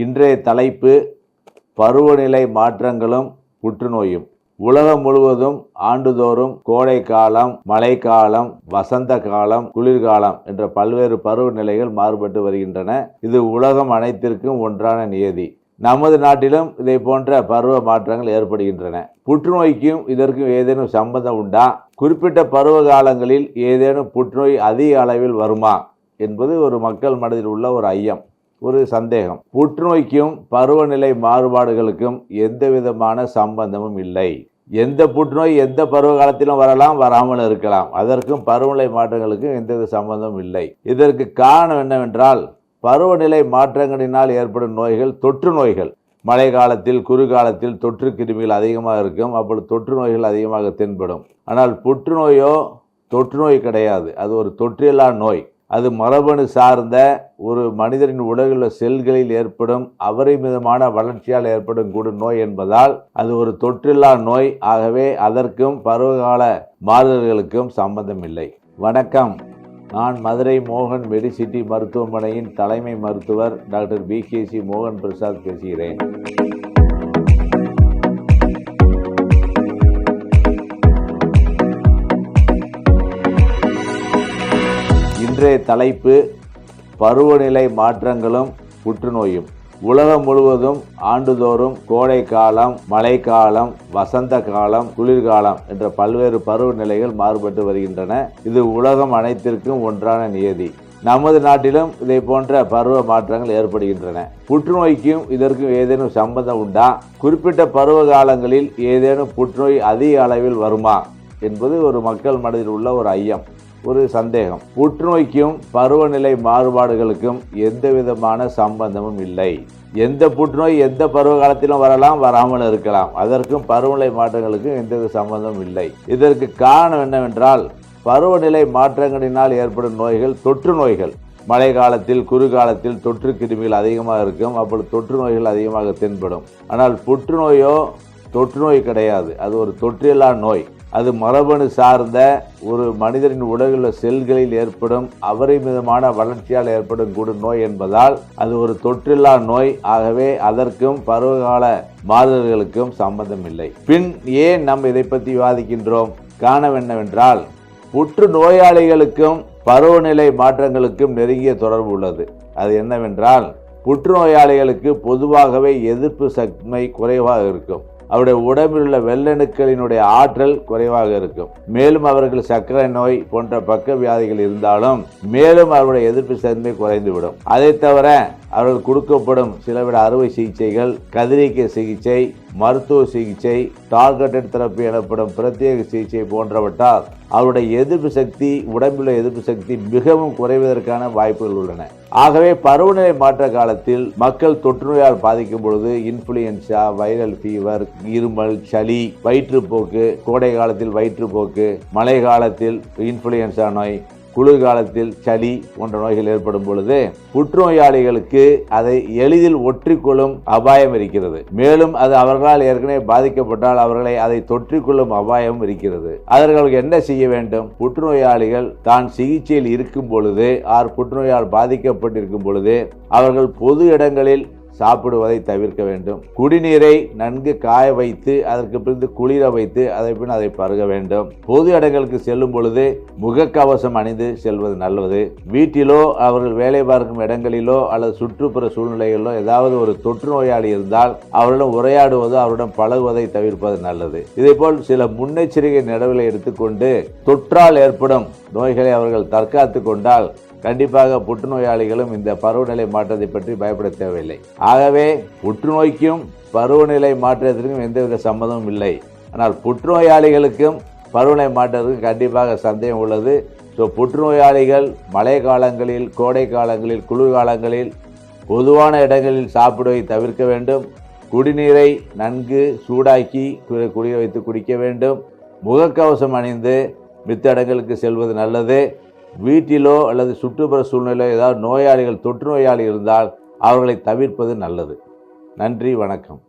இன்றைய தலைப்பு பருவநிலை மாற்றங்களும் புற்றுநோயும். உலகம் முழுவதும் ஆண்டுதோறும் கோடை காலம், மழைக்காலம், வசந்த காலம், குளிர்காலம் என்ற பல்வேறு பருவநிலைகள் மாறுபட்டு வருகின்றன. இது உலகம் அனைத்திற்கும் ஒன்றான நியதி. நமது நாட்டிலும் இதை போன்ற பருவ மாற்றங்கள் ஏற்படுகின்றன. புற்றுநோய்க்கும் இதற்கும் ஏதேனும் சம்பந்தம் உண்டா? குறிப்பிட்ட பருவ காலங்களில் ஏதேனும் புற்றுநோய் அதிக அளவில் வருமா என்பது ஒரு மக்கள் மனதில் உள்ள ஒரு ஐயம், ஒரு சந்தேகம். புற்றுநோய்க்கும் பருவநிலை மாறுபாடுகளுக்கும் எந்த விதமான சம்பந்தமும் இல்லை. எந்த புற்றுநோய் எந்த பருவ காலத்திலும் வரலாம், வராமல் இருக்கலாம். அதற்கும் பருவநிலை மாற்றங்களுக்கும் எந்தவித சம்பந்தமும் இல்லை. இதற்கு காரணம் என்னவென்றால், பருவநிலை மாற்றங்களினால் ஏற்படும் நோய்கள் தொற்று நோய்கள். மழை காலத்தில், குறுகாலத்தில் தொற்று கிருமிகள் அதிகமாக இருக்கும். அப்பொழுது தொற்று நோய்கள் அதிகமாக தென்படும். ஆனால் புற்றுநோயோ தொற்று நோய் கிடையாது. அது ஒரு தொற்றில்லா நோய். அது மரபணு சார்ந்த ஒரு மனிதரின் உடலில் உள்ள செல்களில் ஏற்படும் அபரிமிதமான வளர்ச்சியால் ஏற்படும் கூடும் நோய் என்பதால் அது ஒரு தொற்றில்லா நோய். ஆகவே அதற்கும் பருவகால மாறுதல்களுக்கும் சம்பந்தம் இல்லை. வணக்கம். நான் மதுரை மோகன் மெடிசிட்டி மருத்துவமனையின் தலைமை மருத்துவர் டாக்டர் BKC மோகன் பிரசாத் பேசுகிறேன். இன்றைய தலைப்பு பருவநிலை மாற்றங்களும் புற்றுநோயும். உலகம் முழுவதும் ஆண்டுதோறும் கோடை காலம், மழைக்காலம், வசந்த காலம், குளிர்காலம் என்ற பல்வேறு பருவநிலைகள் மாறுபட்டு வருகின்றன. இது உலகம் அனைத்திற்கும் ஒன்றான நியதி. நமது நாட்டிலும் இதை போன்ற பருவ மாற்றங்கள் ஏற்படுகின்றன. புற்றுநோய்க்கும் இதற்கும் ஏதேனும் சம்பந்தம் உண்டா? குறிப்பிட்ட பருவ காலங்களில் ஏதேனும் புற்றுநோய் அதிக அளவில் வருமா என்பது ஒரு மக்கள் மனதில் உள்ள ஒரு ஐயம், ஒரு சந்தேகம். புற்றுநோய்க்கும் பருவநிலை மாறுபாடுகளுக்கும் எந்த விதமான சம்பந்தமும் இல்லை. எந்த புற்றுநோய் எந்த பருவ காலத்திலும் வரலாம், வராமல் இருக்கலாம். அதற்கும் பருவநிலை மாற்றங்களுக்கும் எந்தவித சம்பந்தமும் இல்லை. இதற்கு காரணம் என்னவென்றால், பருவநிலை மாற்றங்களினால் ஏற்படும் நோய்கள் தொற்று நோய்கள். மழை காலத்தில், குறுகாலத்தில் தொற்று கிருமிகள் அதிகமாக இருக்கும். அப்பொழுது தொற்று நோய்கள் அதிகமாக தென்படும். ஆனால் புற்றுநோயோ தொற்று நோய் கிடையாது. அது ஒரு தொற்றில்லா நோய். அது மரபணு சார்ந்த ஒரு மனிதரின் உடலில் உள்ள செல்களில் ஏற்படும் அபரிமிதமான வளர்ச்சியால் ஏற்படும் கூடும் நோய் என்பதால் அது ஒரு தொற்றில்லா நோய். ஆகவே அதற்கும் பருவகால மாறுதல்களுக்கும் சம்பந்தம் இல்லை. பின் ஏன் நாம் இதை பற்றி விவாதிக்கின்றோம்? காரணம் என்னவென்றால், புற்று நோயாளிகளுக்கும் பருவநிலை மாற்றங்களுக்கும் நெருங்கிய தொடர்பு உள்ளது. அது என்னவென்றால், புற்றுநோயாளிகளுக்கு பொதுவாகவே எதிர்ப்பு சக்தி குறைவாக இருக்கும். அவருடைய உடம்பில் உள்ள வெள்ளணுக்களினுடைய ஆற்றல் குறைவாக இருக்கும். மேலும் அவர்கள் சர்க்கரை நோய் போன்ற பக்க வியாதிகள் இருந்தாலும் மேலும் அவருடைய எதிர்ப்பு தன்மை குறைந்துவிடும். அதை தவிர அவர்கள் கொடுக்கப்படும் சிலவிட அறுவை சிகிச்சைகள், கதிரியக்க சிகிச்சை, மருத்துவ சிகிச்சை, டார்கெட்டட் தெரப்பி எனப்படும் பிரத்யேக சிகிச்சை போன்றவற்றால் அவருடைய எதிர்ப்பு சக்தி, உடம்பில் எதிர்ப்பு சக்தி மிகவும் குறைவதற்கான வாய்ப்புகள் உள்ளன. ஆகவே பருவநிலை மாற்ற காலத்தில் மக்கள் தொற்று நோயால் பாதிக்கும் பொழுது இன்ஃப்ளூயன்சா, வைரல் ஃபீவர், இருமல், சளி, வயிற்றுப்போக்கு, கோடை காலத்தில் வயிற்றுப்போக்கு, மழை காலத்தில் இன்ஃப்ளூயன்சா நோய், குளிர்காலத்தில் சளி போன்ற நோய்கள் ஏற்படும் பொழுது புற்றுநோயாளிகளுக்கு அதை எளிதில் ஒற்றிக்கொள்ளும் அபாயம் இருக்கிறது. மேலும் அது அவர்களால் ஏற்கனவே பாதிக்கப்பட்டால் அவர்களை அதை தொற்றிக்கொள்ளும் அபாயம் இருக்கிறது. அவர்களுக்கு என்ன செய்ய வேண்டும்? புற்றுநோயாளிகள் தான் சிகிச்சையில் இருக்கும் பொழுது, புற்றுநோயால் பாதிக்கப்பட்டிருக்கும் பொழுது அவர்கள் பொது இடங்களில் சாப்பிடுவதை தவிர்க்க வேண்டும். குடிநீரை நன்கு காய வைத்து அதற்கு பிறகு குளிர வைத்து அதை பருக வேண்டும். பொது இடங்களுக்கு செல்லும் பொழுது முகக்கவசம் அணிந்து செல்வது நல்லது. வீட்டிலோ அவர்கள் வேலை பார்க்கும் இடங்களிலோ அல்லது சுற்றுப்புற சூழ்நிலைகளிலோ ஏதாவது ஒரு தொற்று நோயாளி இருந்தால் அவரிடம் உரையாடுவதோ அவரிடம் பழகுவதை தவிர்ப்பது நல்லது. இதேபோல் சில முன்னெச்சரிக்கை நடவடிக்கைகளை எடுத்துக்கொண்டு தொற்றால் ஏற்படும் நோய்களை அவர்கள் தற்காத்து கொண்டால் கண்டிப்பாக புற்றுநோயாளிகளும் இந்த பருவநிலை மாற்றத்தை பற்றி பயப்பட தேவையில்லை. ஆகவே புற்றுநோய்க்கும் பருவநிலை மாற்றத்திற்கும் எந்தவித சம்மதமும் இல்லை. ஆனால் புற்றுநோயாளிகளுக்கும் பருவநிலை மாற்றத்திற்கும் கண்டிப்பாக சந்தேகம் உள்ளது. புற்றுநோயாளிகள் மழை காலங்களில், கோடை காலங்களில், குளிர்காலங்களில் பொதுவான இடங்களில் சாப்பிடுவதை தவிர்க்க வேண்டும். குடிநீரை நன்கு சூடாக்கி குடிய வைத்து குடிக்க வேண்டும். முகக்கவசம் அணிந்து மித்த இடங்களுக்கு செல்வது நல்லது. வீட்டிலோ அல்லது சுற்றுப்புற சூழ்நிலையிலோ ஏதாவது நோயாளிகள், தொற்று நோயாளி இருந்தால் அவர்களை தவிர்ப்பது நல்லது. நன்றி, வணக்கம்.